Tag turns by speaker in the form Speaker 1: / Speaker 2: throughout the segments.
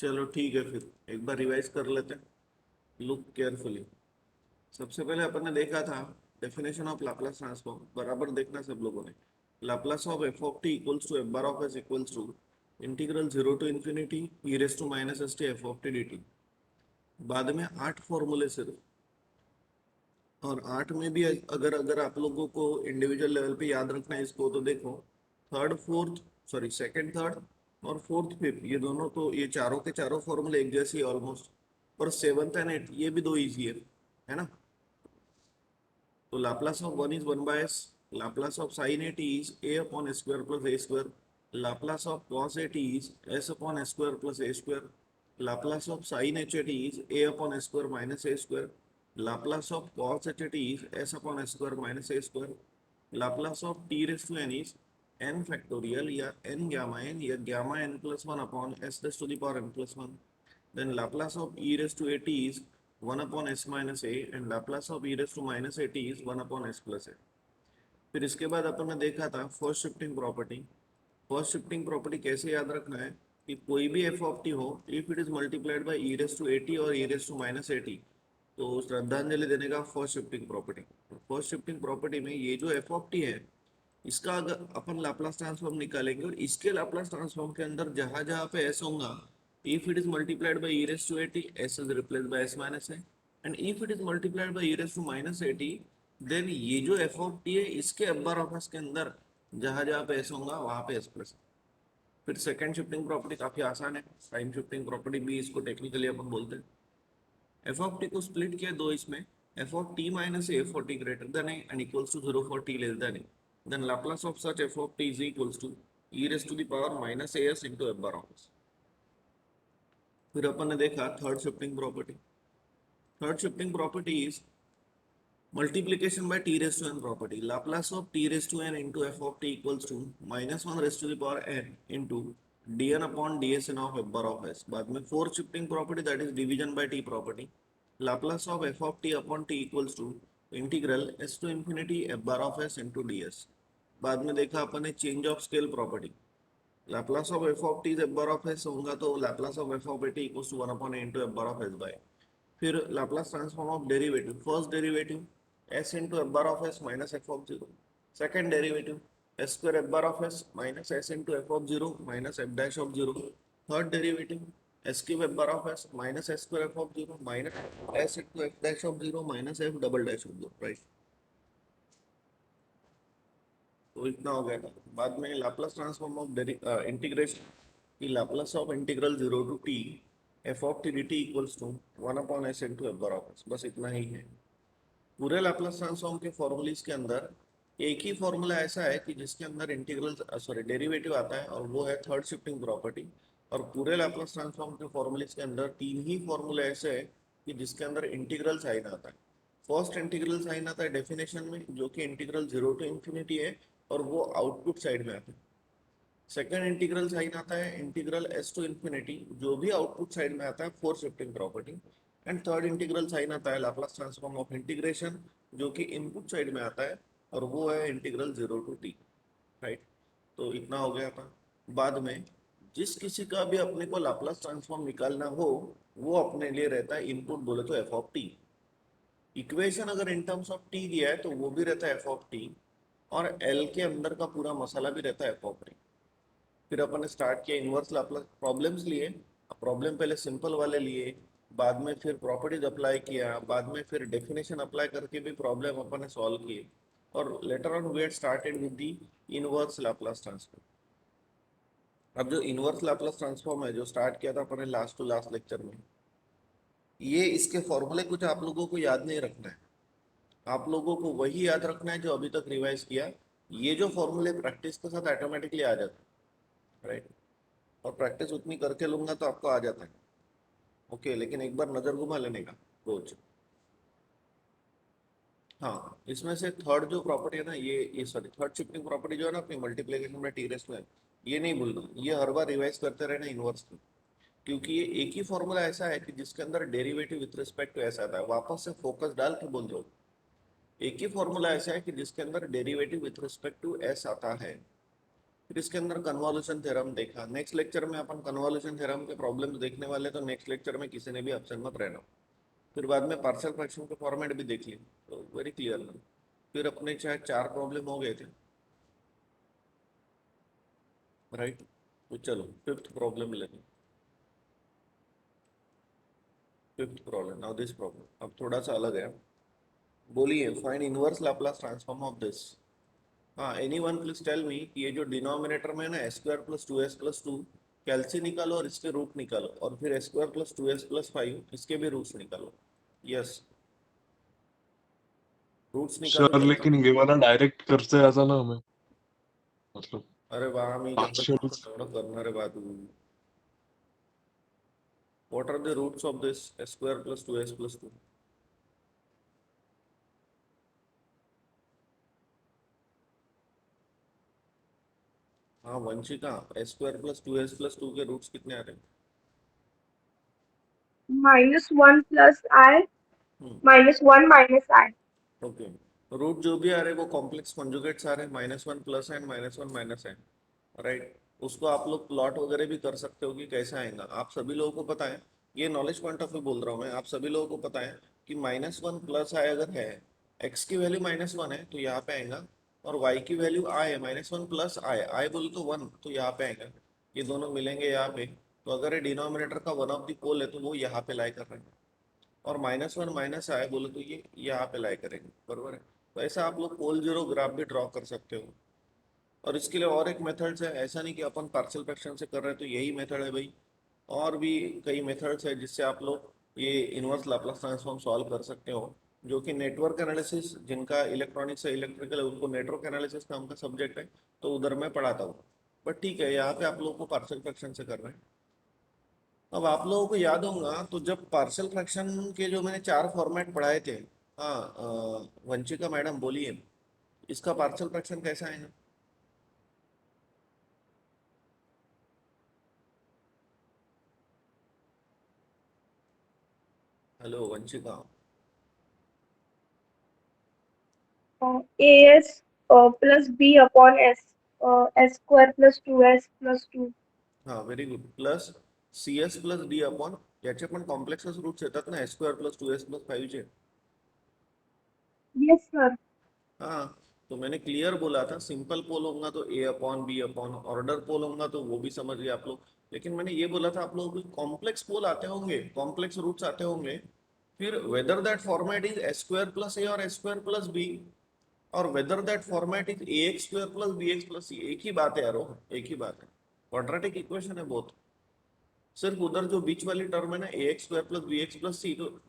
Speaker 1: चलो ठीक है, फिर एक बार रिवाइज कर लेते हैं। Look carefully. सबसे पहले अपन ने देखा था डेफिनेशन ऑफ लाप्लास ट्रांसफॉर्म, बराबर देखना सब लोगों ने। Laplace of f of t equals to f bar of s equals to integral zero to infinity e raise to minus s t f of t d t. बाद में 8 फॉर्मूले सिर्फ, और 8 में भी अगर अगर आप लोगों को इंडिविजुअल लेवल पे याद रखना है इसको, तो देखो third fourth, sorry second third और फोर्थ फिफ्थ, ये दोनों तो ये चारों के चारों फॉर्मूले एक जैसे ही ऑलमोस्ट। और सेवंथ एंड एट ये भी दो इजी है ना। तो Laplace of one is one by s, Laplace of sine at is a upon square plus a square, Laplace of cos at is s upon square plus a square, Laplace of sine h at is a upon square minus a square, Laplace of cos h is s upon square minus a square, Laplace of t raise to n is n factorial या n gamma n या gamma n plus one upon s raise to the power n plus one. Then Laplace of e raise to a t is one upon s minus a and Laplace of e raise to minus a t is one upon s plus a. फिर इसके बाद अपन ने देखा था first shifting property. First shifting property कैसे याद रखना है कि कोई भी एफ ऑफ टी हो, if it is multiplied by e raise to a t और e raise to minus a t, तो श्रद्धांजलि देने का first shifting property. First shifting property में ये जो एफ ऑफ टी है, इसका अगर अपन लाप्लास ट्रांसफॉर्म निकालेंगे और इसके लाप्लास ट्रांसफॉर्म के अंदर जहां जहां पे एस होगा, if it is multiplied by e raise to a t s is replaced by s minus a, and if it is multiplied by e raise to minus a t, then ये जो F of T है इसके अब्बार of S के अंदर जहां जहां पे s होगा वहां पे एस प्लस। फिर सेकंड शिफ्टिंग प्रॉपर्टी काफी आसान है, टाइम शिफ्टिंग प्रॉपर्टी भी इसको टेक्निकली अपन बोलते हैं। एफ ऑफ टी को स्प्लिट किया दो इसमें, f of t minus a for t greater than a and equals to zero for t less than a, then Laplace of such f of t is equals to e raise to the power minus a s into f bar of s. फिर अपन ने देखा third shifting property. Third shifting property is multiplication by t raised to n property. Laplace of t raised to n into f of t equals to minus 1 raised to the power n into dn upon dsn of f bar of s. बाद में fourth shifting property, that is division by t property. Laplace of f of t upon t equals to integral s to infinity f bar of s into ds. बाद में देखा अपन ने change of scale property. Laplace of f of t f bar of s होगा तो Laplace of f of t equals to 1 upon a into f bar of s by। फिर Laplace transform of derivative, first derivative s into f bar of s minus F of zero, second derivative S square F bar of s minus S into f of zero minus F dash of zero, third derivative S cube F bar of s minus S square F of zero minus S into F dash of zero minus F double dash of zero, right. तो इतना हो गया था। बाद में Laplace transform of integration की Laplace of integral zero to t f of t d t equals to one upon s into f bar of s, बस इतना ही है। पूरे लाप्लास ट्रांसफॉर्म के फॉर्मूलेस के अंदर एक ही फॉर्मूला ऐसा है कि जिसके अंदर इंटीग्रल सॉरी डेरिवेटिव आता है, और वो है थर्ड शिफ्टिंग प्रॉपर्टी। और पूरे लाप्लास ट्रांसफॉर्म के फॉर्मूलेस के अंदर तीन ही फॉर्मूले ऐसे है कि जिसके अंदर इंटीग्रल साइन आता है। फर्स्ट इंटीग्रल साइन आता है डेफिनेशन में, जो कि इंटीग्रल जीरो टू इंफिनिटी है, और वो आउटपुट साइड में आता है। सेकेंड इंटीग्रल साइन आता है इंटीग्रल एस टू इंफिनिटी, जो भी आउटपुट साइड में आता है, fourth shifting property. And third integral sign आता है लाप्लास ट्रांसफॉर्म ऑफ इंटीग्रेशन, जो कि इनपुट साइड में आता है, और वो है integral zero to t, right. तो इतना हो गया था। बाद में जिस किसी का भी अपने को लाप्लास ट्रांसफॉर्म निकालना हो, वो अपने लिए रहता है इनपुट बोले तो एफ ऑफ टी। इक्वेशन अगर इन टर्म्स ऑफ टी दिया है तो वो भी रहता है एफ ऑफ टी, और एल के अंदर का पूरा मसाला भी रहता है एफ ऑफ टी। फिर अपन ने स्टार्ट किया इनवर्स लाप्लास प्रॉब्लम्स लिए। प्रॉब्लम पहले सिंपल वाले लिए, बाद में फिर प्रॉपर्टीज अप्लाई किया, बाद में फिर डेफिनेशन अप्लाई करके भी प्रॉब्लम अपन ने सॉल्व किए, और later on we had started with the inverse Laplace transform. अब जो इनवर्स लाप्लास ट्रांसफॉर्म है, जो स्टार्ट किया था अपन ने लास्ट टू लास्ट लेक्चर में, ये इसके फॉर्मूले कुछ आप लोगों को याद नहीं रखना है। आप लोगों को वही याद रखना है जो अभी तक रिवाइज किया। ये जो फॉर्मूले प्रैक्टिस के साथ ऑटोमेटिकली आ जाते हैं, राइट। और प्रैक्टिस उतनी करके लूंगा तो आपको आ जाता है, ओके। लेकिन एक बार नजर घुमा लेने का रोज। हाँ, इसमें से थर्ड जो प्रॉपर्टी है ना, ये सॉरी थर्ड शिफ्टिंग प्रॉपर्टी जो है ना अपनी मल्टीप्लिकेशन में टी रेस में, ये नहीं भूलना, ये हर बार रिवाइज करते रहना इनवर्स में। क्योंकि ये एक ही फॉर्मूला ऐसा है कि जिसके अंदर derivative with respect to s आता है, वापस से फोकस डाल के बोल दो। एक ही फॉर्मूला ऐसा है कि जिसके अंदर derivative with respect to s आता है। फिर इसके अंदर कन्वॉल्यूशन थ्योरम देखा। नेक्स्ट लेक्चर में अपन कन्वॉल्यूशन थ्योरम के प्रॉब्लम्स देखने वाले, तो नेक्स्ट लेक्चर में किसी ने भी ऑप्शन मत रहना। फिर बाद में पार्शियल फ्रैक्शन के फॉर्मेट भी देख लिए, तो वेरी क्लियर ना। फिर अपने शायद 4 प्रॉब्लम हो गए थे, राइट। तो चलो फिफ्थ प्रॉब्लम लेते हैं। Fifth problem, now this problem अब थोड़ा सा अलग है। बोलिए find inverse Laplace transform of this. हाँ, any one please tell me कि ये जो डिनोमिनेटर में है ना s square plus two s plus two, कैलसी निकालो और इसके रूट निकालो, और फिर s square plus two s plus five इसके भी रूट्स निकालो। यस, रूट्स निकालो
Speaker 2: सर
Speaker 1: जल्दी।
Speaker 2: लेकिन ये वाला डायरेक्ट करते आता ना हमें, मतलब
Speaker 1: अरे वाह, मी
Speaker 2: पार्शियल।
Speaker 1: एवढं करणार आहे बा तू। What are the roots of this s square plus two s plus two? हाँ Vanshika, s square plus two s plus two के रूट्स कितने आ रहे हैं?
Speaker 3: -1 plus I
Speaker 1: हम्म,
Speaker 3: -1 minus I.
Speaker 1: ओके। रूट जो भी आ रहे हैं वो कॉम्प्लेक्स कॉन्जुगेट्स आ रहे हैं, -1 plus and -1 minus and, right. उसको आप लोग प्लॉट वगैरह भी कर सकते हो कि कैसे आएगा। आप सभी लोगों को पता है, ये नॉलेज पॉइंट ऑफ व्यू बोल रहा हूँ मैं, आप सभी लोगों को पता है कि -1 प्लस आई अगर है, एक्स की वैल्यू -1 है तो यहाँ पे आएगा, और वाई की वैल्यू आई है, -1 प्लस आई, आई बोले तो 1, तो यहाँ पे आएगा। ये दोनों मिलेंगे यहाँ पे, तो अगर ये डिनोमिनेटर का वन ऑफ द पोल है तो वो यहाँ पे लाई कर रहे हैं, और -1 माइनस आए बोले तो ये यहाँ पे लाई करेंगे, बरोबर है। तो ऐसा आप लोग पोल जीरो ग्राफ भी ड्रॉ कर सकते हो। और इसके लिए और एक मेथड्स है, ऐसा नहीं कि अपन पार्शियल फ्रैक्शन से कर रहे हैं तो यही मेथड है भाई। और भी कई मेथड्स है जिससे आप लोग ये इनवर्स लाप्लास ट्रांसफॉर्म सॉल्व कर सकते हो, जो कि नेटवर्क एनालिसिस, जिनका इलेक्ट्रॉनिक्स से इलेक्ट्रिकल है उनको नेटवर्क एनालिसिस नाम का सब्जेक्ट है, तो उधर मैं पढ़ाता हूँ। बट ठीक है, यहाँ पे आप लोगों को पार्शियल फ्रैक्शन से कर रहे हैं। अब आप लोगों को याद होगा तो जब पार्शियल फ्रैक्शन के जो मैंने 4 फॉर्मेट पढ़ाए थे, हाँ वंशिका मैडम बोलिए, इसका पार्शियल फ्रैक्शन कैसा है? Hello Vanshika.
Speaker 3: AS plus B upon S, S square plus 2S plus 2.
Speaker 1: हाँ very good, plus c s plus d upon, याचे पण कॉम्प्लेक्सच रूट्स येतात ना, s square plus two s plus five चे।
Speaker 3: Yes, sir.
Speaker 1: हाँ, तो मैंने क्लियर बोला था, सिंपल पोल होगा तो ए अपॉन बी अपॉन, ऑर्डर पोल होगा तो वो भी समझ गए आप लोग। लेकिन मैंने ये बोला था आप लोगों को कॉम्प्लेक्स पोल आते होंगे, कॉम्प्लेक्स रूट्स आते होंगे, फिर whether that format is s square plus a और एस स्क्वायर प्लस बी, और whether that format is a x square plus b x plus c, एक ही बात है यारो, एक ही बात है। क्वाड्रेटिक इक्वेशन है बहुत। सिर्फ उधर जो बीच वाली टर्म है ना a x square plus b x plus c, तो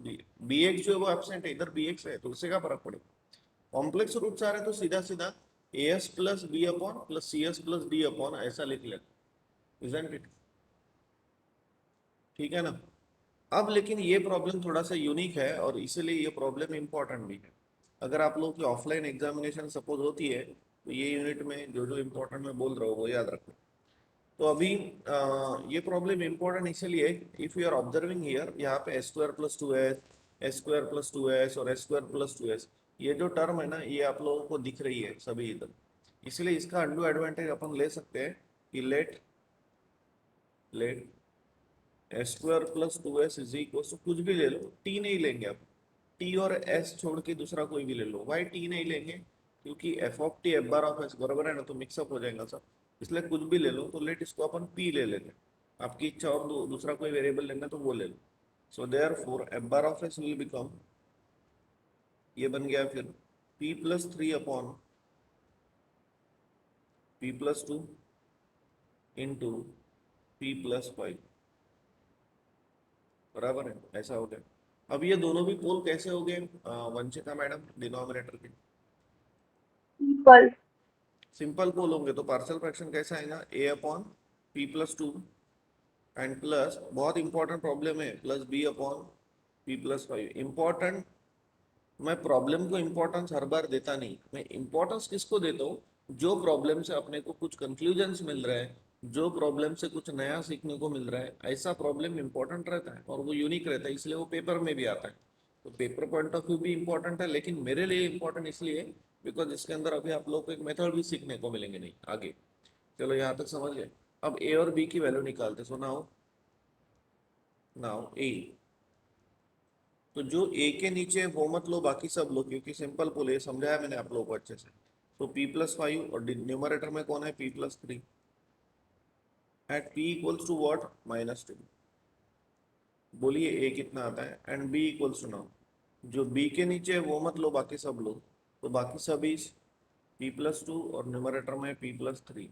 Speaker 1: बी एक्स जो है वो एबसेंट है, इधर बी एक्स है, तो उससे क्या फर्क पड़ेगा। कॉम्प्लेक्स रूट्स आ रहे हैं तो सीधा सीधा a s plus b upon plus c s plus d upon ऐसा लिख लेते, इजंट इट? ठीक है ना। अब लेकिन ये प्रॉब्लम थोड़ा सा यूनिक है, और इसीलिए ये प्रॉब्लम इंपॉर्टेंट भी है। अगर आप लोगों की ऑफलाइन एग्जामिनेशन सपोज होती है, तो ये यूनिट में जो जो इंपॉर्टेंट मैं बोल रहा हूँ वो याद रखना। तो अभी ये प्रॉब्लम इंपॉर्टेंट इसलिए, if you are observing here, यहाँ पे s square plus two s, s square plus two s और s square plus two s, ये जो टर्म है ना ये आप लोगों को दिख रही है सभी इधर। इसलिए इसका अंडू एडवांटेज अपन ले सकते हैं कि let let s square plus two s is equal to, कुछ भी ले लो, टी नहीं लेंगे आप, टी और एस छोड़ के दूसरा कोई भी ले लो। वाई टी नहीं लेंगे? क्योंकि F of T F bar of S बराबर है ना, तो मिक्सअप हो जाएगा सब, इसलिए कुछ भी ले लो। तो लेट इसको अपन पी ले लेते हैं, आपकी इच्छा, और दूसरा कोई वेरिएबल लेना तो वो ले लो। So therefore f bar of s will become, ये बन गया फिर p plus three upon p plus two into p plus five, बराबर है, ऐसा हो गया। अब ये दोनों भी पोल कैसे हो गए वंशिका मैडम, डिनोमिनेटर के?
Speaker 3: Equal.
Speaker 1: सिंपल पोल होंगे तो पार्शियल फ्रैक्शन कैसा आएगा, a upon p plus two and plus, बहुत इंपॉर्टेंट प्रॉब्लम है, plus b upon p plus five. Important, मैं प्रॉब्लम को इंपॉर्टेंस हर बार देता नहीं, मैं इंपॉर्टेंस किसको देता हूँ, जो प्रॉब्लम से अपने को कुछ कंक्लूजन्स मिल रहा है, जो प्रॉब्लम से कुछ नया सीखने को मिल रहा है, ऐसा प्रॉब्लम इंपॉर्टेंट रहता है और वो यूनिक रहता है, इसलिए वो पेपर में भी आता है। तो पेपर पॉइंट ऑफ व्यू भी इंपॉर्टेंट है, लेकिन मेरे लिए इंपॉर्टेंट इसलिए बिकॉज इसके अंदर अभी आप लोग को एक मेथड भी सीखने को मिलेंगे नहीं आगे। चलो यहाँ तक समझ गए। अब ए और बी की वैल्यू निकालते। सो नाउ नाउ ए, तो जो ए के नीचे है वो मत लो, बाकी सब लो, क्योंकि सिंपल पुल है, समझाया मैंने आप लोगों को अच्छे से। तो p+5 और न्यूमरेटर में कौन है, p+3 at p equals to what, -2। बोलिए ए कितना आता है, and b equals to, now जो b के नीचे है वो मत लो, बाकी सब लो। तो बाकी सब इज p+2 और न्यूमरेटर में p+3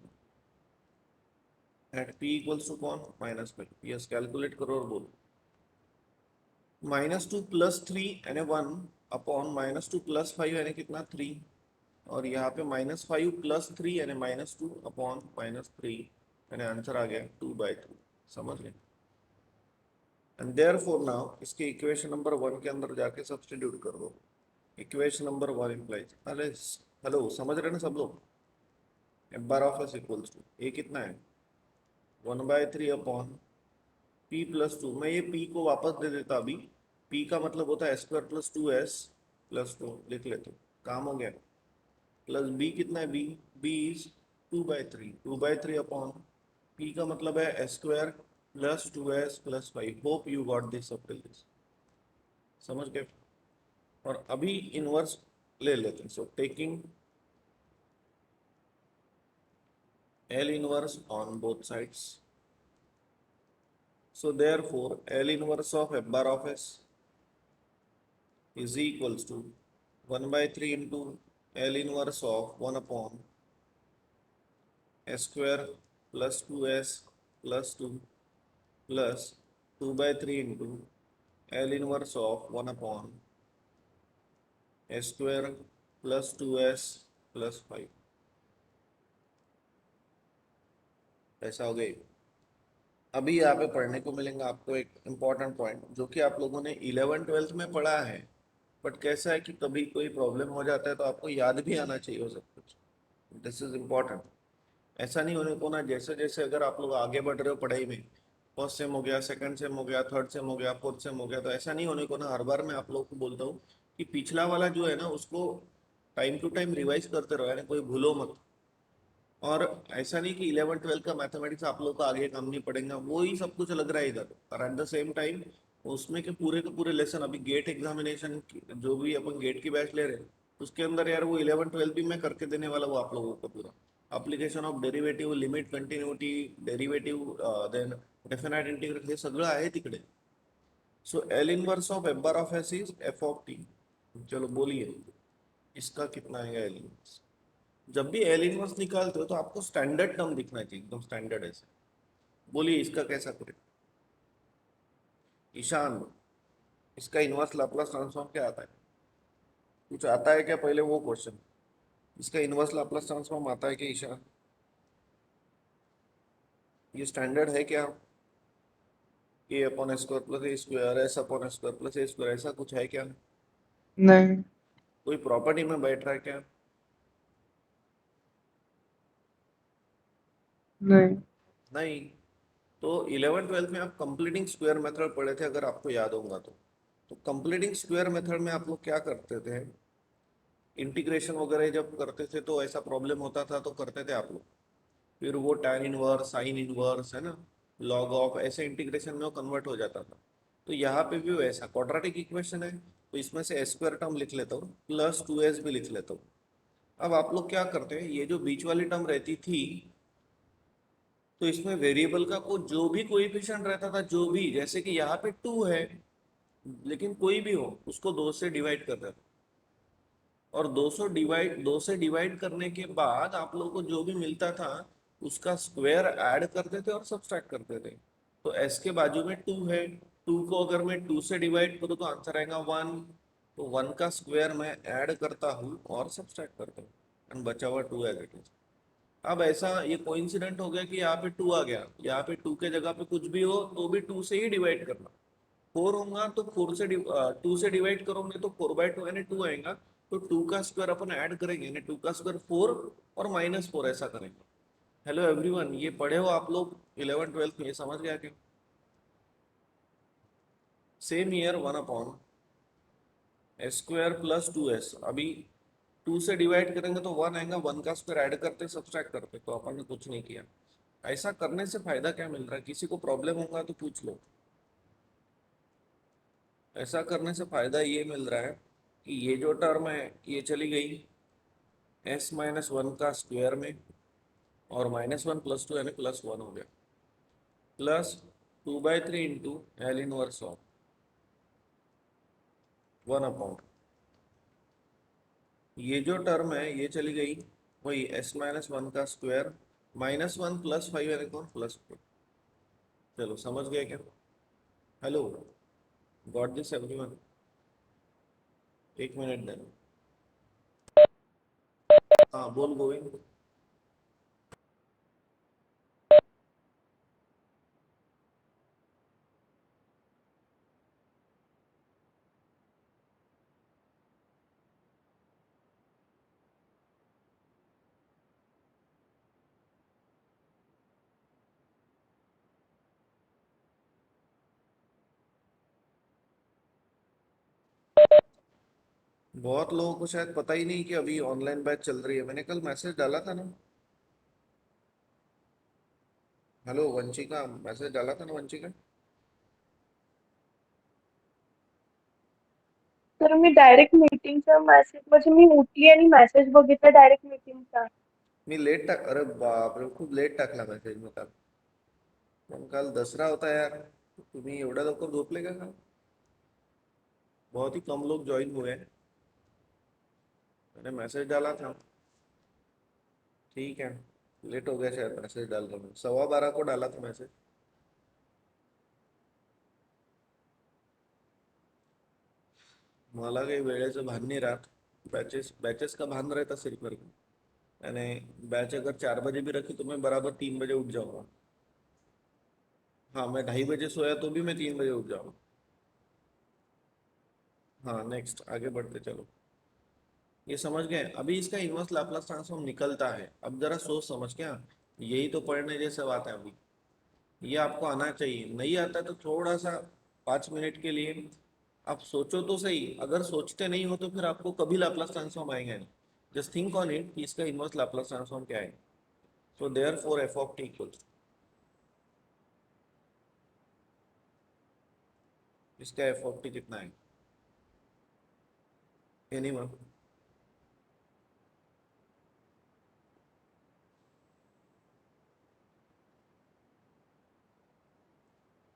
Speaker 1: at p equals to कौन, -5। यस, कैलकुलेट करो और बोलो। -2 + 3 यानी 1 अपॉन -2 + 5 यानी कितना, 3। और यहाँ पे -5 + 3 यानी -2 अपॉन -3 यानी आंसर आ गया 2/3। समझ गए। एंड देयरफॉर नाउ इसके इक्वेशन नंबर 1 के अंदर जाके सब्स्टिट्यूट कर दो। इक्वेशन नंबर 1 इम्प्लाइज, अरे हेलो, समझ रहे ना सब लोग। f bar of s equals to a कितना है, 1/3 अपॉन p+2। मैं ये p को वापस दे देता अभी। p का मतलब होता है s² + 2s+2, लिख लेते, काम हो गया। प्लस b कितना है, b इज 2/3, 2/3 अपॉन p का मतलब है s² + 2s+5। Hope you got this up till this, समझ गए। और अभी इनवर्स ले लेते हैं। So taking L inverse on both sides. So therefore L inverse of f bar of s is equals to 1/3 into L inverse of 1 upon s² + 2s+2 plus 2/3 into L inverse of 1 upon s² + 2s+5। ऐसा हो गई। अभी यहाँ पे पढ़ने को मिलेगा आपको एक इम्पॉर्टेंट पॉइंट, जो कि आप लोगों ने 11th-12th में पढ़ा है, बट कैसा है कि कभी कोई प्रॉब्लम हो जाता है तो आपको याद भी आना चाहिए वो सब कुछ। This is important. ऐसा नहीं होने को ना, जैसे जैसे अगर आप लोग आगे बढ़ रहे हो पढ़ाई में, फर्स्ट सेम हो गया, सेकंड सेम हो गया, थर्ड सेम हो गया, फोर्थ सेम हो गया, तो ऐसा नहीं होने को ना। हर बार मैं आप लोगों को बोलता हूँ कि पिछला वाला जो है ना उसको टाइम टू टाइम रिवाइज करते रहो, यानी कोई भूलो मत। और ऐसा नहीं कि 11th-12th का मैथमेटिक्स आप लोग को आगे काम नहीं पड़ेगा, वो ही सब कुछ लग रहा है इधर। और एट द सेम टाइम उसमें के पूरे लेसन, अभी गेट एग्जामिनेशन जो भी अपन गेट की बैच ले रहे हैं उसके अंदर यार वो 11th-12th भी मैं करके देने वाला हूँ आप लोगों को पूरा। Application of derivative, limit, continuity, derivative, then definite integral, हे सगळं आहे तिकडे। So L inverse of f bar of s is f of t. चलो बोलिए इसका कितना आएगा एल इनवर्स। जब भी एल इनवर्स निकालते हो तो आपको स्टैंडर्ड टर्म दिखना चाहिए, एकदम स्टैंडर्ड ऐसे। बोलिए इसका कैसा करें, ईशान, इसका इनवर्स लाप्लास ट्रांसफॉर्म क्या आता है, कुछ आता है क्या, पहले वो क्वेश्चन। इसका इनवर्स लाप्लास ट्रांसफॉर्म आता है क्या ईशान, ये स्टैंडर्ड है क्या, a/s² + a² + s², ऐसा कुछ है क्या,
Speaker 4: नहीं।
Speaker 1: कोई प्रॉपर्टी में बैठ रहा है क्या,
Speaker 4: नहीं।
Speaker 1: नहीं। तो 11th-12th में आप कंप्लीटिंग स्क्वायर मेथड पढ़े थे, अगर आपको याद होगा तो कंप्लीटिंग स्क्वायर मेथड में आप लोग क्या करते थे, इंटीग्रेशन वगैरह जब करते थे तो ऐसा प्रॉब्लम होता था तो करते थे आप लोग, फिर वो tan इनवर्स, साइन इनवर्स, है ना, लॉग ऑफ, ऐसे इंटीग्रेशन में वो कन्वर्ट हो जाता था। तो यहाँ पे भी वैसा क्वाड्रेटिक इक्वेशन है, तो इसमें से s² टर्म लिख लेता हूँ, +2s भी लिख लेता हूँ। अब आप लोग क्या करते हैं, ये जो बीच वाली टर्म रहती थी तो इसमें वेरिएबल का को जो भी कोएफिशिएंट रहता था, जो भी, जैसे कि यहाँ पे 2 है, लेकिन कोई भी हो उसको 2 से डिवाइड कर देते, और 2 से डिवाइड करने के बाद आप लोगों को जो भी मिलता था उसका स्क्वायर ऐड करते थे और सब्सट्रैक्ट करते थे। तो s के बाजू में 2 है, 2 को अगर मैं 2 से डिवाइड करूँ तो आंसर आएगा 1। तो 1 का स्क्वायर मैं ऐड करता हूँ और सब्सट्रैक्ट करता हूँ, एंड बचा हुआ 2 एज इट इज। अब ऐसा ये कोइंसिडेंट हो गया कि यहाँ पे 2 आ गया, यहाँ पे 2 के जगह पे कुछ भी हो तो भी 2 से ही डिवाइड करना। 4 होगा तो 2 से डिवाइड करोगे तो 4/2 यानी 2 आएगा। तो 2 का स्क्वायर अपन ऐड करेंगे यानी 2 का स्क्वायर 4 और -4 ऐसा करेंगे। हेलो एवरीवन, ये पढ़े हो आप लोग 11th-12th में, ये समझ गया क्या। Same year 1 upon s² + 2s। अभी 2 से डिवाइड करेंगे तो 1 आएगा, 1 का स्क्वायर ऐड करते सब्सट्रैक्ट करते, तो अपन ने कुछ नहीं किया। ऐसा करने से फायदा क्या मिल रहा है? किसी को प्रॉब्लम होगा तो पूछ लो। ऐसा करने से फायदा ये मिल रहा है कि ये जो टर्म है ये चली गई s-1 का स्क्वायर में, और -1 + 2 यानी +1 हो गया, plus 2/3 into L inverse of 1/, ये जो टर्म है ये चली गई वही s-1 का स्क्वायर, -1 + 5 यानी कौन +4। चलो समझ गए क्या? Hello, got this everyone? एक मिनट देना। हाँ बोल गोविंद। बहुत लोगों को शायद पता ही नहीं कि अभी ऑनलाइन बैच चल रही है, मैंने कल मैसेज डाला था ना। हेलो वंशिका, मैसेज डाला था ना वंशिका?
Speaker 3: तर मी डायरेक्ट मीटिंगचा मेसेज म्हणजे मी उठली आणि मेसेज बघितला डायरेक्ट मीटिंगचा.
Speaker 1: मी लेट टाक, अरे बाप रे, खूप लेट टाकला मेसेज मी काल. पण काल दसरा होता यार, तुम्ही एवढ्या लवकर झोपले का काल? बहुत ही कम लोग ज्वाइन हुए हैं. मैंने मैसेज डाला था. ठीक है, लेट हो गया शायद मैसेज डालने में, 12:15 को डाला था मैसेज. मला काही वेळेचं भान नहीं राहत. बैचेस बैचेस का भान रहता सिर्फ मेरे को. मैंने बैच अगर 4 बजे भी रखी तो मैं बराबर 3 बजे उठ जाऊंगा. हाँ, मैं 2:30 बजे सोया तो भी मैं 3 बजे उठ जाऊंगा. हाँ नेक्स्ट, आगे बढ़ते चलो. ये समझ गए? अभी इसका इनवर्स लाप्लास ट्रांसफॉर्म निकलता है. अब जरा सोच समझ क्या, यही तो पढ़ने जैसे बात है अभी. ये आपको आना चाहिए, नहीं आता तो थोड़ा सा 5 मिनट के लिए आप सोचो तो सही. अगर सोचते नहीं हो तो फिर आपको कभी लाप्लास ट्रांसफॉर्म आएगा नहीं. जस्ट थिंक ऑन इट कि इसका इनवर्स लाप्लास ट्रांसफॉर्म क्या है. So therefore f of t equals, इसका एफ ऑफ टी कितना है? एनीवन?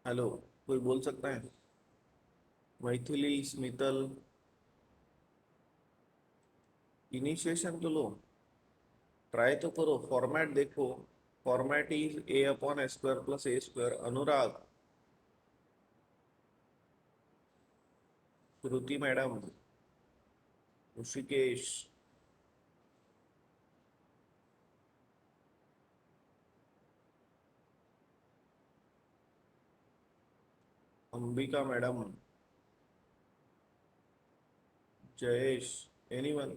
Speaker 1: हेलो, कोई बोल सकता है? मैथिली, स्मितल, इनिशिएशन तो लो, ट्राई तो करो, फॉर्मेट देखो. Format is a/s² + a². Anurag, Shruti madam, Rishikesh, Ambika madam, Jayesh, anyone?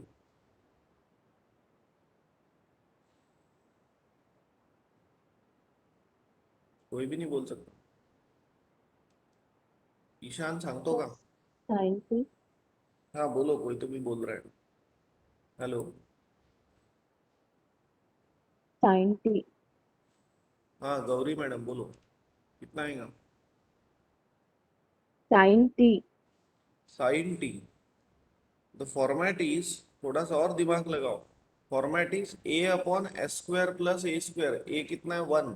Speaker 1: कोई भी नहीं बोल सकता. ईशान सांगतो का?
Speaker 4: 90
Speaker 1: हाँ बोलो, कोई तो भी बोल रहा है. हेलो.
Speaker 4: 90
Speaker 1: हाँ गौरी मैडम बोलो, कितना आएगा?
Speaker 4: 90
Speaker 1: sine t. The format is, थोड़ा सा और दिमाग लगाओ. Format is a/s² + a². ए कितना है? 1.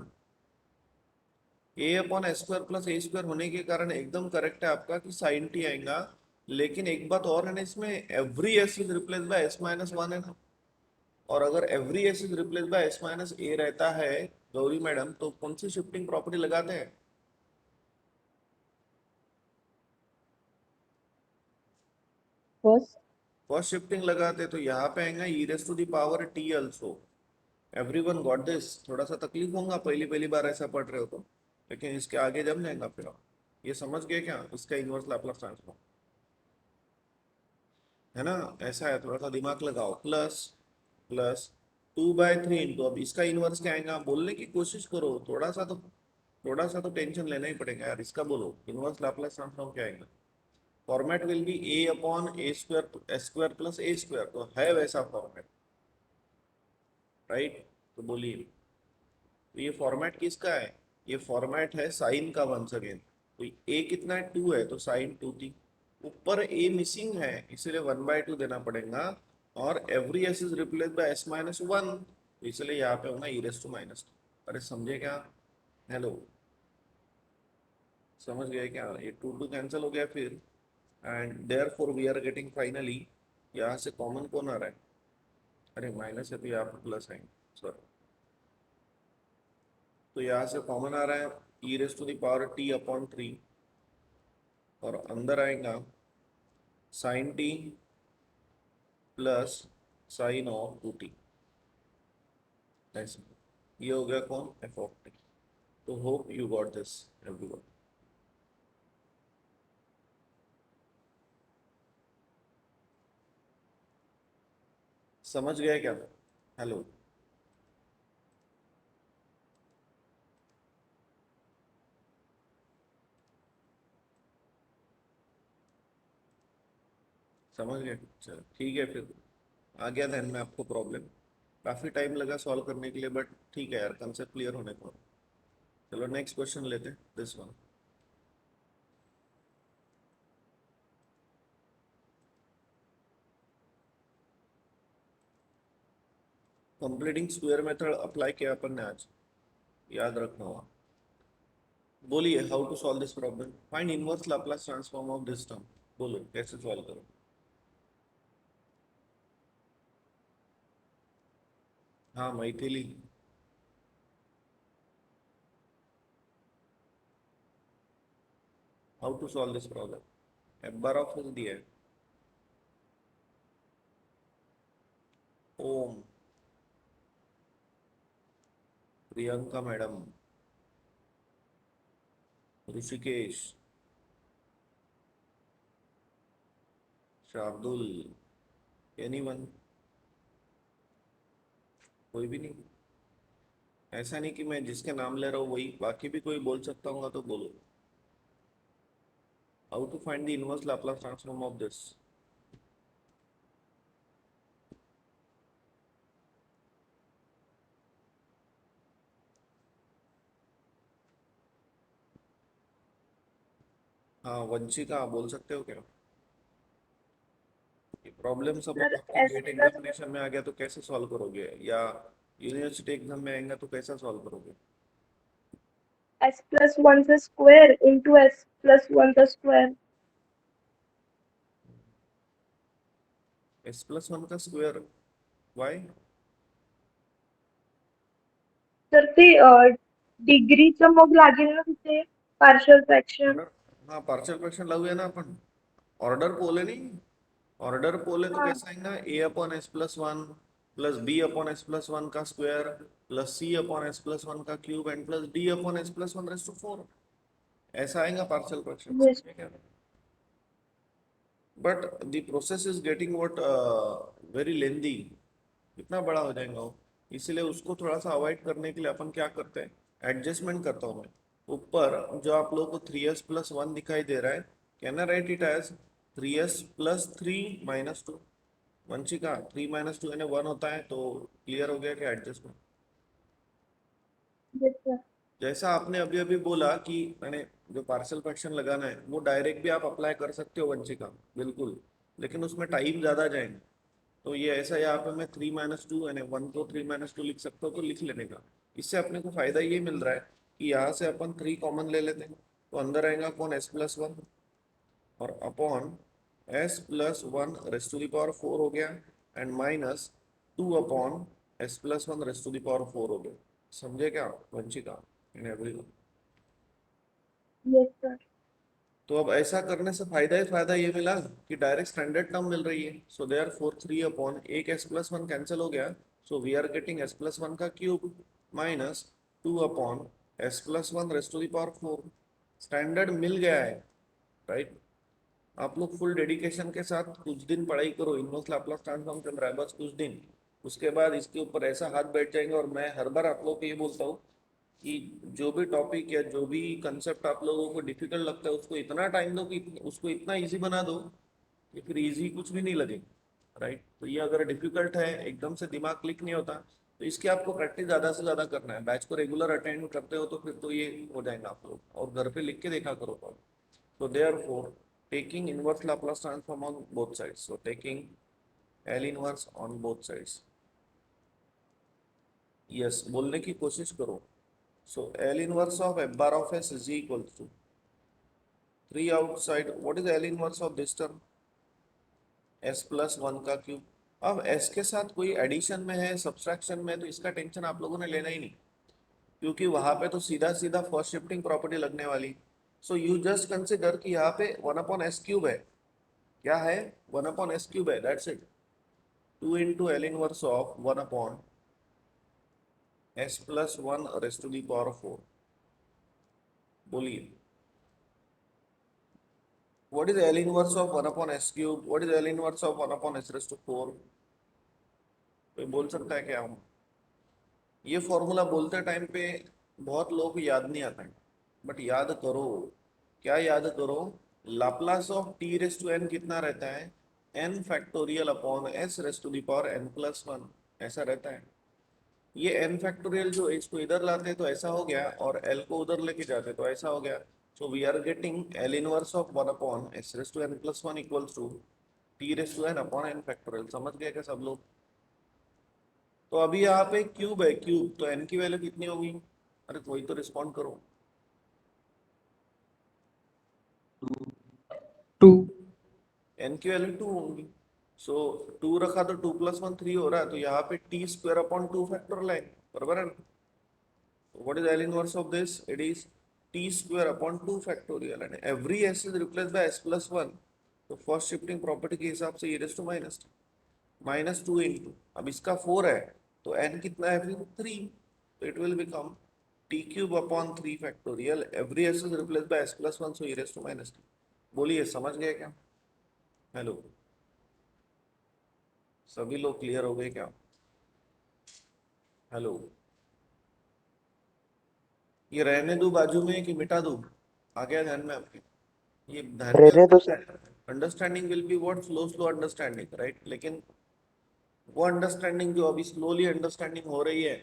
Speaker 1: a/s² + a² होने के कारण एकदम करेक्ट है आपका कि साइन टी आएगा. लेकिन एक बात और है ना, इसमें every s is replaced bye s-1 है ना. और अगर every s is replaced bye s-a रहता है गौरी मैडम, तो कौन सी शिफ्टिंग प्रॉपर्टी लगाते हैं?
Speaker 4: फर्स्ट
Speaker 1: फर्स्ट शिफ्टिंग लगाते, तो यहाँ पे आएगा e⁻t also. Everyone got this? थोड़ा सा तकलीफ होगा पहली पहली बार ऐसा पढ़ रहे हो तो, लेकिन इसके आगे जम जाएगा फिर आप. ये समझ गए क्या इसका इनवर्स लाप्लास ट्रांसफॉर्म? है ना, ऐसा है, थोड़ा सा दिमाग लगाओ. प्लस प्लस 2/3 इंटू, अब इसका इनवर्स क्या आएगा बोलने की कोशिश करो. थोड़ा सा तो टेंशन लेना ही पड़ेगा यार. इसका बोलो इनवर्स लाप्लास ट्रांसफॉर्म क्या आएगा. Format will be A upon A square S square plus a square, तो है वैसा फॉर्मेट, राइट? तो बोलिए, तो ये फॉर्मेट किसका है? ये फॉर्मेट है साइन का वंस अगेन। तो ए कितना है? 2 है, तो साइन 2 थी। ऊपर ए मिसिंग है, इसलिए 1/2 देना पड़ेगा, और every S is replaced by s minus 1, तो इसलिए यहाँ पे होगा ई रेस टू माइनस 2। अरे समझे क्या? हेलो, समझ गए क्या? ये 2 कैंसिल हो गया फिर, and therefore we are getting finally, यहाँ से कॉमन कौन आ रहा है? अरे माइनस है तो यहाँ पर प्लस आएंगे, सॉरी। तो यहाँ से कॉमन आ रहा है e raise to the power t upon 3, और अंदर आएगा sine t plus sine of 2t, ऐसे। ये हो गया कौन? F of t. तो hope you got this everyone. समझ गया क्या? हेलो, समझ गए? चलो ठीक है फिर, आ गया ध्यान में आपको प्रॉब्लम। काफी टाइम लगा सॉल्व करने के लिए, बट ठीक है यार, कंसेप्ट क्लियर होने को। चलो नेक्स्ट क्वेश्चन लेते हैं, this one. Completing square method apply किया अपन ने आज, याद रखना होगा। बोलिए, how to solve this problem? Find inverse Laplace transform of this term. बोलो कैसे सॉल्व करो? हाँ Maithili, how to solve this problem? F bar of दिया है, ओम, प्रियंका मैडम, ऋषिकेश, शार्दुल, एनीवन? कोई भी नहीं? ऐसा नहीं कि मैं जिसके नाम ले रहा हूँ वही, बाकी भी कोई बोल सकता हूँ तो बोलो। How to find the inverse Laplace transform of this? हाँ वंशिका, बोल सकते हो क्या? प्रॉब्लम सब
Speaker 3: सर
Speaker 1: आपके
Speaker 3: एस
Speaker 1: गेट
Speaker 3: प्लस
Speaker 1: एग्जामिनेशन में आ गया तो कैसे सॉल्व करोगे, या यूनिवर्सिटी एग्जाम में आएगा तो कैसा सॉल्व करोगे?
Speaker 3: एस प्लस वन का square into S plus one का स्क्वायर।
Speaker 1: एस प्लस वन का स्क्वायर, वाई?
Speaker 3: तर ते डिग्रीचं मग लागेल ना तिथे पार्शियल फ्रॅक्शन।
Speaker 1: ऑर्डर, हाँ पार्शियल फ्रैक्शन लागूया ना अपन, ऑर्डर पोले नहीं, ऑर्डर पोले तो
Speaker 3: हाँ
Speaker 1: कैसा आएगा? A upon s plus one plus b upon s plus one का square plus c upon s plus one का cube and plus d upon s plus one raise to 4, ऐसा आएगा पार्शियल फ्रैक्शन,
Speaker 3: यस।
Speaker 1: समझे क्या? But the process is getting what very lengthy, कितना बड़ा हो जाएगा वो, इसलिए उसको थोड़ा सा अवॉइड करने के लिए अपन क्या करते हैं, एडजस्टमेंट करता हूँ मैं। ऊपर जो आप लोगों को 3s+1 दिखाई दे रहा है, can I write it as 3s+3 - 2? Vanshika, 3 - 2 यानी 1 होता है, तो क्लियर हो गया क्या एडजस्टमेंट?
Speaker 3: Yes sir.
Speaker 1: जैसा आपने अभी अभी बोला कि मैंने जो पार्शियल फ्रैक्शन लगाना है वो डायरेक्ट भी आप अप्लाई कर सकते हो वंशिका, बिल्कुल, लेकिन उसमें टाइम ज़्यादा जाएगा। तो ये ऐसा, यहाँ पे मैं 3 - 2 यानी 1 को 3 - 2 लिख सकता हूँ, तो लिख लेने का। इससे अपने को फायदा ये मिल रहा है कि यहाँ से अपन 3 कॉमन ले लेते हैं, तो अंदर आएगा कौन? s+1, और upon s+1 raise to the power 4 हो गया, and -2 upon s+1 raise to the power 4 हो गया। समझे क्या Vanshika in everyone?
Speaker 3: Yes sir.
Speaker 1: तो अब ऐसा करने से फायदा ही फायदा ये मिला कि डायरेक्ट स्टैंडर्ड टर्म मिल रही है, सो देयर फोर 3 अपॉन एक s+1 कैंसिल हो गया, so we are getting s+1 का cube -2 upon s+1 raise to the power 4। Standard मिल गया है, राइट? आप लोग फुल डेडिकेशन के साथ कुछ दिन पढ़ाई करो, इनवर्स लाप्लास ट्रांसफॉर्म चल रहा है बस कुछ दिन, उसके बाद इसके ऊपर ऐसा हाथ बैठ जाएंगे। और मैं हर बार आप लोग को ये बोलता हूँ कि जो भी टॉपिक या जो भी कंसेप्ट आप लोगों को डिफिकल्ट लगता है उसको इतना टाइम दो कि उसको इतना इजी बना दो कि फिर इजी कुछ भी नहीं लगे, राइट। तो ये अगर डिफिकल्ट है, एकदम से दिमाग क्लिक नहीं होता, तो इसकी आपको प्रैक्टिस ज़्यादा से ज़्यादा करना है। बैच को रेगुलर अटेंड करते हो तो फिर तो ये हो जाएगा आप लोग, और घर पे लिख के देखा करो तो। So therefore, taking inverse Laplace transform on both sides. So taking L inverse on both sides. Yes, बोलने की कोशिश करो. So L inverse of f bar of s is equal to 3 outside. What is L inverse of this term? S plus 1 का cube. अब s के साथ कोई addition में है, सब्सट्रैक्शन में है, तो इसका टेंशन आप लोगों ने लेना ही नहीं, क्योंकि वहां पे तो सीधा सीधा फर्स्ट शिफ्टिंग प्रॉपर्टी लगने वाली. सो यू जस्ट कंसिडर कि यहाँ पे 1/s³ है. क्या है? 1/s³ है, that's it. 2 into L inverse of 1/s plus 1 raised to the power 4. बोलिए, what is L inverse of 1/s³? What is L inverse of 1/s raised to 4? कोई बोल सकता है क्या? हम ये फॉर्मूला बोलते टाइम पे बहुत लोगों को याद नहीं आता है, बट याद करो. क्या याद करो? Laplace of t raise to n कितना रहता है? n factorial upon s raise to the power n plus 1, ऐसा रहता है. ये n फैक्टोरियल जो इसको इधर लाते तो ऐसा हो गया, और l को उधर लेके जाते तो ऐसा हो गया. So we are getting L inverse of 1 upon s raise to n plus 1 equals to t raise to n upon n factorial. समझ गए क्या सब लोग? तो अभी यहाँ पे क्यूब है, क्यूब, तो n की वैल्यू कितनी होगी? अरे कोई तो रिस्पॉन्ड करो.
Speaker 2: 2
Speaker 1: n की वैल्यू 2 होगी. सो 2 रखा तो 2 प्लस 1 3 हो रहा है, तो यहाँ पे t स्क्वायर अपॉन 2 फैक्टोरियल है, बराबर है ना? What is L inverse of this? It is t square upon 2 factorial, and every s is replaced by s plus 1. तो फर्स्ट शिफ्टिंग प्रॉपर्टी के हिसाब से e raised to minus 2 into, अब इसका 4 है तो n कितना है फिर? 3. तो it will become t cube upon 3 factorial, every s is replaced by s plus 1, so e raised to -2. बोलिए, समझ गए क्या? हेलो, सभी लोग क्लियर हो गए क्या? हेलो, ये रहने दो बाजू में कि मिटा दूं? आ गया ध्यान में आपके? ये ध्यान में
Speaker 5: रहने दो sir.
Speaker 1: Understanding will be what? Slow slow understanding, right. लेकिन वो अंडरस्टैंडिंग जो अभी स्लोली अंडरस्टैंडिंग हो रही है,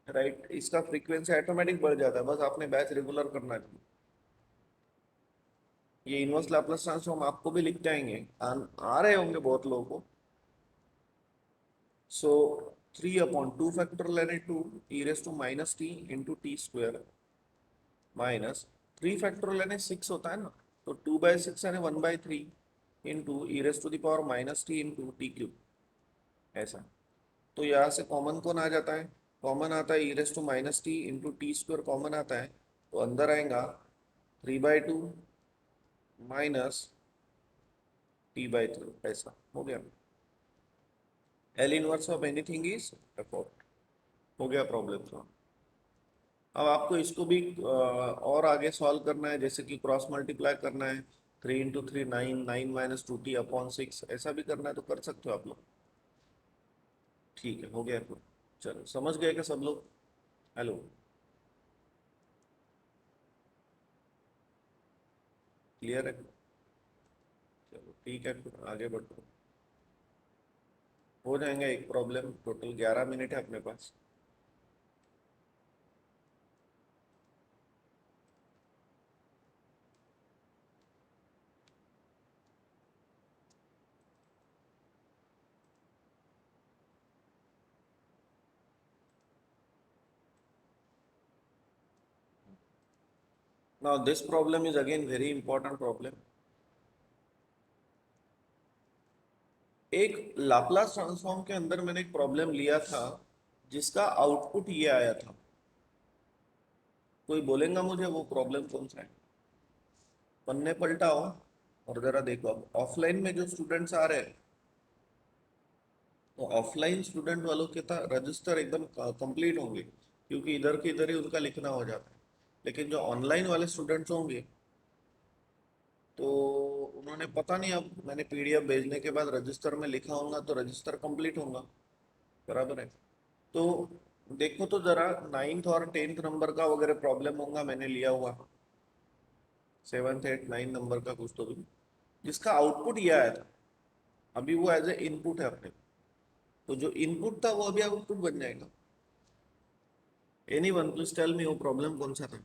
Speaker 1: राइट, इसका फ्रीक्वेंसी ऑटोमेटिक बढ़ जाता है, बस आपने बैच रेगुलर करना चाहिए. ये इनवर्स लैप्लास ट्रांसफॉर्म आपको भी लिख जाएंगे, आ रहे होंगे बहुत लोगों को. सो 3/2 फैक्टोरियल यानी 2 e raise to minus t into t square minus 3 factorial यानी 6 होता है ना, तो 2/6 यानी 1/3 into e raise to the power minus t into t cube, ऐसा. तो यहाँ से कॉमन कौन आ जाता है? कॉमन आता है e raise to minus t into t square common आता है, तो अंदर आएगा 3/2 माइनस t/3, ऐसा हो गया. L inverse of anything is f. हो गया प्रॉब्लम सॉल्व. अब आपको इसको भी और आगे सॉल्व करना है, जैसे कि क्रॉस मल्टीप्लाई करना है. 3 इंटू 3 9, 9 माइनस 2t अपॉन 6, ऐसा भी करना है तो कर सकते हो आप लोग. ठीक है, हो गया फिर. चलो, समझ गए क्या सब लोग? हेलो, क्लियर है? चलो ठीक है, फिर आगे बढ़ो. हो जाएगा एक प्रॉब्लम. टोटल 11 मिनट है अपने पास. Now this problem is again very important problem. एक लाप्लास ट्रांसफॉर्म के अंदर मैंने एक प्रॉब्लम लिया था जिसका आउटपुट ये आया था. कोई बोलेगा मुझे वो प्रॉब्लम कौन सा है? पन्ने पलटाओ और जरा देखो. अब ऑफलाइन में जो स्टूडेंट्स आ रहे हैं, तो ऑफलाइन स्टूडेंट वालों के रजिस्टर एकदम कंप्लीट होंगे, क्योंकि इधर के इधर ही उनका लिखना हो जाता है. लेकिन जो ऑनलाइन वाले स्टूडेंट्स होंगे, तो उन्होंने पता नहीं, अब मैंने पीडीएफ भेजने के बाद रजिस्टर में लिखा होगा तो रजिस्टर कंप्लीट होगा, बराबर है. तो देखो तो जरा 9th और 10th नंबर का वगैरह प्रॉब्लम होगा, मैंने लिया हुआ 7th 8 9 नंबर का कुछ तो भी, जिसका आउटपुट ये आया था, अभी वो एज ए इनपुट है अपने, तो जो इनपुट था वो अभी आउटपुट बन जाएगा। एनीवन प्लीज टेल मी वो प्रॉब्लम कौन सा था।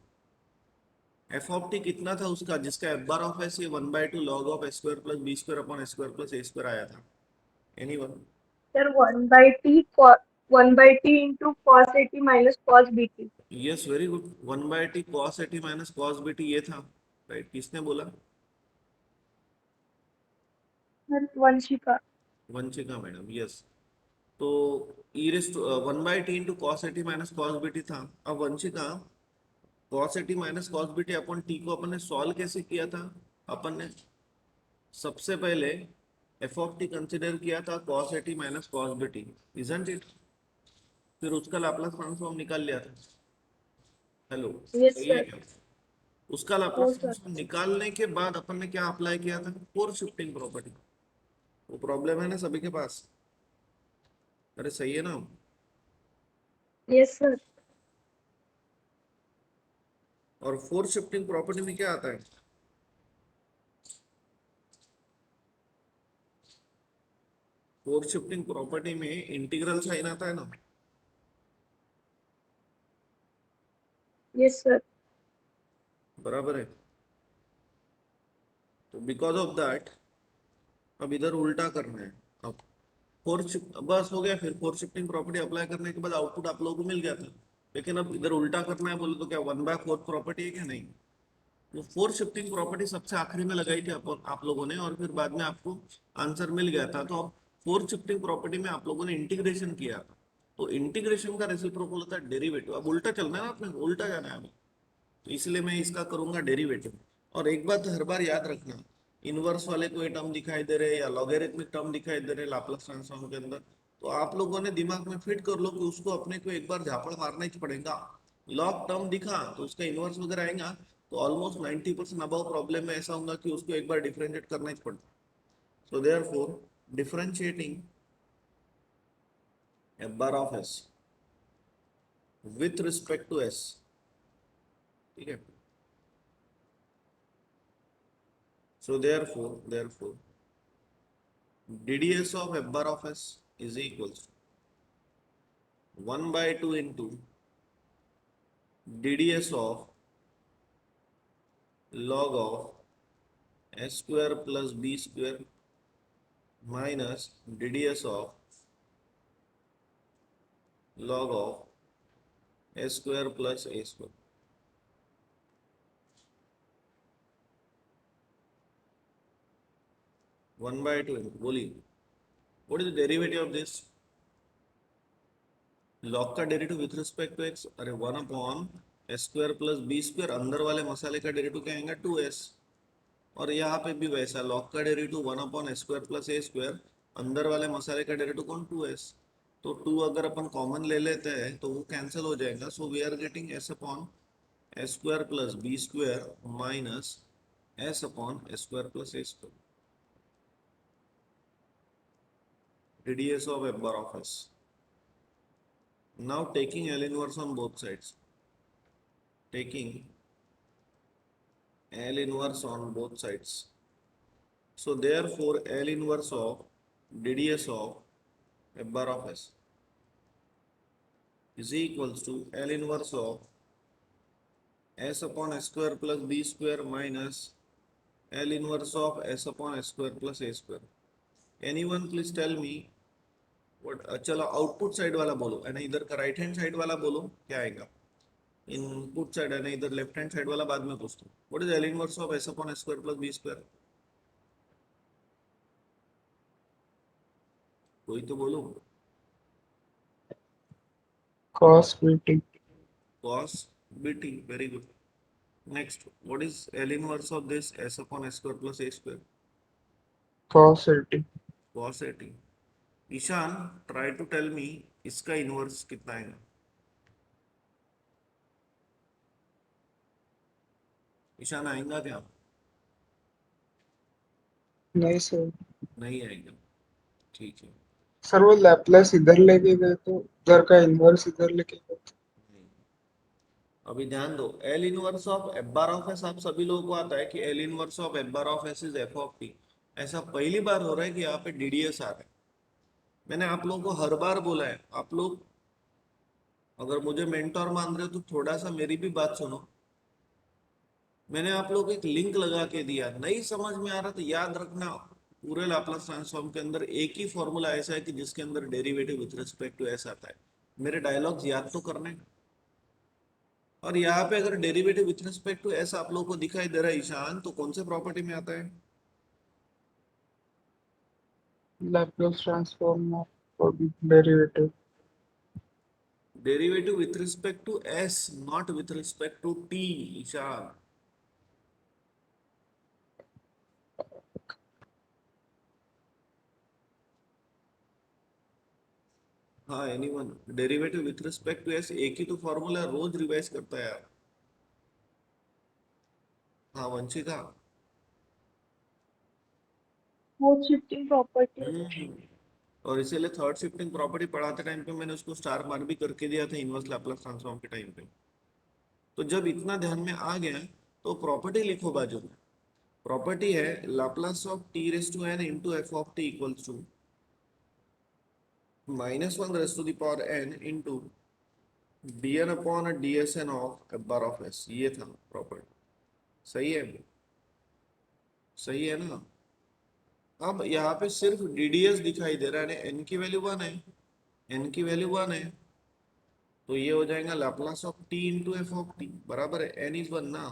Speaker 1: एफ ऑफ टी कितना था उसका, जिसका एफ बार ऑफ एस ये 1/2 log of s square plus b square upon s square plus a square आया था। Anyone?
Speaker 3: Sir, 1/t into cos 80 minus cos bt.
Speaker 1: Yes very good, 1/t cos 80 minus cos bt ये था, राइट? किसने बोला?
Speaker 3: Sir, Vanshika.
Speaker 1: Vanshika madam, yes. तो e raise to 1/t into cos 80 minus cos bt था। अब Vanshika, cos 80 minus cos bt अपन t को अपन ने सॉल्व कैसे किया था? अपन ने सबसे पहले एफ ऑफ टी कंसिडर किया था cos 80 minus cos bt, isn't it? फिर उसका लाप्लास ट्रांसफॉर्म निकाल लिया था। हेलो,
Speaker 3: Yes,
Speaker 1: सही है
Speaker 3: sir.
Speaker 1: क्या? उसका लाप्लास
Speaker 3: No, sir.
Speaker 1: ट्रांसफॉर्म निकालने के बाद अपन ने क्या अप्लाई किया था? Four shifting property. वो प्रॉब्लम है ना सभी के पास? अरे सही है ना?
Speaker 3: Yes, sir.
Speaker 1: और फोर शिफ्टिंग प्रॉपर्टी में क्या आता है? फोर शिफ्टिंग प्रॉपर्टी में इंटीग्रल साइन आता है ना?
Speaker 3: Yes, sir.
Speaker 1: बराबर है। तो बिकॉज ऑफ दैट अब इधर उल्टा करना है। अब फोर शिफ्ट बस हो गया, फिर फोर शिफ्टिंग प्रॉपर्टी अप्लाई करने के बाद आउटपुट आप लोगों को मिल गया था। लेकिन अब इधर उल्टा करना है बोले तो क्या 1/4 प्रॉपर्टी है क्या? नहीं। वो फोर शिफ्टिंग प्रॉपर्टी सबसे आखिरी में लगाई थी आप लोगों ने, और फिर बाद में आपको आंसर मिल गया था। तो अब फोर शिफ्टिंग प्रॉपर्टी में आप लोगों ने इंटीग्रेशन किया था, तो इंटीग्रेशन का रेसिप्रोकल होता है डेरिवेटिव। अब उल्टा चलना है ना, आपने उल्टा जाना है अभी, तो इसलिए मैं इसका करूंगा डेरिवेटिव। और एक बात हर बार याद रखना, इनवर्स वाले कोई टर्म दिखाई दे रहे या लॉगरिथमिक टर्म दिखाई दे रहे लाप्लास ट्रांसफॉर्म के अंदर, तो आप लोगों ने दिमाग में फिट कर लो कि उसको अपने को एक बार झापड़ मारना ही पड़ेगा। लॉग टर्म दिखा तो उसका इनवर्स वगैरह आएगा, तो ऑलमोस्ट 90% अबव प्रॉब्लम में ऐसा होगा कि उसको एक बार डिफरेंशिएट करना ही पड़ता। So therefore differentiating f bar of s with respect to s, ठीक है? So therefore, DDS of f bar of s is equals to 1/2 into DDS of log of s square plus b square minus DDS of log of s square plus a square. One by two into बोलिए, what is the derivative of this? Log का derivative with respect to x, अरे 1/s² plus b square, अंदर वाले मसाले का derivative क्या आएगा? 2s। और यहाँ पे भी वैसा, लॉग का derivative 1/s² plus a square, अंदर वाले मसाले का डेरिवेटिव कौन? 2s। तो 2 अगर अपन कॉमन ले लेते हैं तो वो कैंसिल हो जाएगा। So we are getting s/s² plus b square minus s/s² plus a square, ds of f bar of s। Now taking L inverse on both sides, taking L inverse on both sides. So therefore L inverse of DDS of f bar of s is equals to L inverse of s/s square plus b square minus L inverse of s/s square plus a square. Anyone please tell me what? चलो output side वाला बोलो, है ना? इधर का right hand side वाला बोलो क्या आएगा? इनपुट साइड है ना, इधर लेफ्ट हैंड साइड वाला बाद में पूछता हूँ। What is L inverse of s/s square plus b square? कोई तो बोलो।
Speaker 2: cos bt,
Speaker 1: cos bt, very good। Next, what is L inverse of this s/s square plus a square?
Speaker 2: cos 80,
Speaker 1: cos 80। Ishan, try to tell me इसका इनवर्स कितना आएगा? ईशान आएगा क्या?
Speaker 2: नहीं सर,
Speaker 1: नहीं आएगा, ठीक है।
Speaker 5: सर वो लैपलेस इधर लेके गए तो उधर का इनवर्स इधर लेके गए।
Speaker 1: अभी ध्यान दो, L inverse of f bar of S आप सभी लोगों को आता है कि L inverse of f bar of s is f of T. ऐसा पहली बार हो रहा है कि यहाँ पे डीडीएस आ रहा है। मैंने आप लोगों को हर बार बोला है, आप लोग अगर मुझे मेंटोर मान रहे हो तो थोड़ा सा मेरी भी बात सुनो। मैंने आप लोगों को एक लिंक लगा के दिया, नहीं समझ में आ रहा तो याद रखना, पूरे लाप्लास ट्रांसफॉर्म के अंदर एक ही फॉर्मूला ऐसा है कि जिसके अंदर derivative with respect to s आता है। मेरे डायलॉग्स याद तो करने। और यहाँ पे अगर derivative with respect to s आप लोगों को दिखाई दे रहा है ईशान, तो कौन से प्रॉपर्टी में आता है?
Speaker 5: Laplace transform of derivative.
Speaker 1: Derivative with respect to s, not with respect to t Ishan. हाँ anyone, derivative with respect to s एक ही तो फॉर्मूला रोज रिवाइज करता है यार। हाँ वंशिका।
Speaker 3: Fourth shifting property.
Speaker 1: और इसीलिए थर्ड शिफ्टिंग प्रॉपर्टी पढ़ाते टाइम पे मैंने उसको स्टार मार्क भी करके दिया था इनवर्स लैप्लास ट्रांसफॉर्म के टाइम पे। तो जब इतना ध्यान में आ गया तो प्रॉपर्टी लिखो बाजू में। प्रॉपर्टी है Laplace of t raise to n into f of t equals to -1 raise to the power n into dn upon dsn of f bar of s. ये था प्रॉपर्टी। सही है? सही है ना? अब यहाँ पे सिर्फ dds दिखाई दे रहा है, n की वैल्यू 1 है, n की वैल्यू 1 है, तो ये हो जाएगा Laplace of t into f of t बराबर है n इज 1 ना,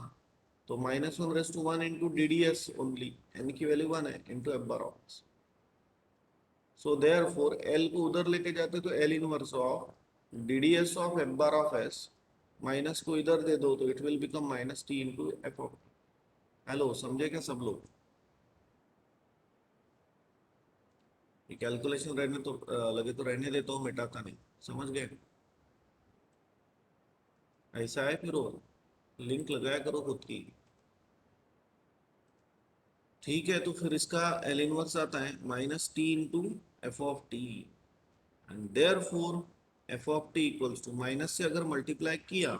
Speaker 1: तो -1 raise to 1 into dds only, n की वैल्यू 1 है, into f bar of s. So therefore l को उधर लेके जाते तो l inverse of dds of f bar of s, minus को इधर दे दो तो it will become minus t into f of t. Hello, समझे क्या सब लोग? ये कैलकुलेशन रहने तो लगे तो रहने देता हूँ, मिटाता नहीं। समझ गए? ऐसा है फिर वो लिंक लगाया करो खुद की। ठीक है, तो फिर इसका एल इनवर्स आता है minus t into f of t, and therefore f of t equals to, minus से अगर मल्टीप्लाई किया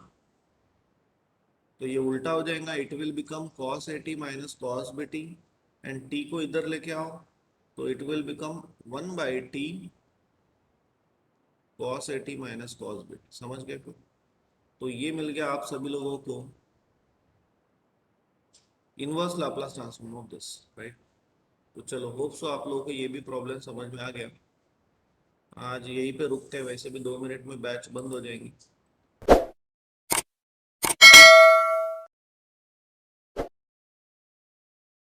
Speaker 1: तो ये उल्टा हो जाएगा, it will become cos a t minus cos b t, and t को इधर लेके आओ तो it will become 1/t cos a t minus cos b t. समझ गए फिर? तो ये मिल गया आप सभी लोगों को inverse Laplace transform of this, right? तो चलो, होप सो आप लोगों को ये भी प्रॉब्लम समझ में आ गया। आज यहीं पे रुकते हैं, वैसे भी 2 मिनट में बैच बंद हो जाएंगी।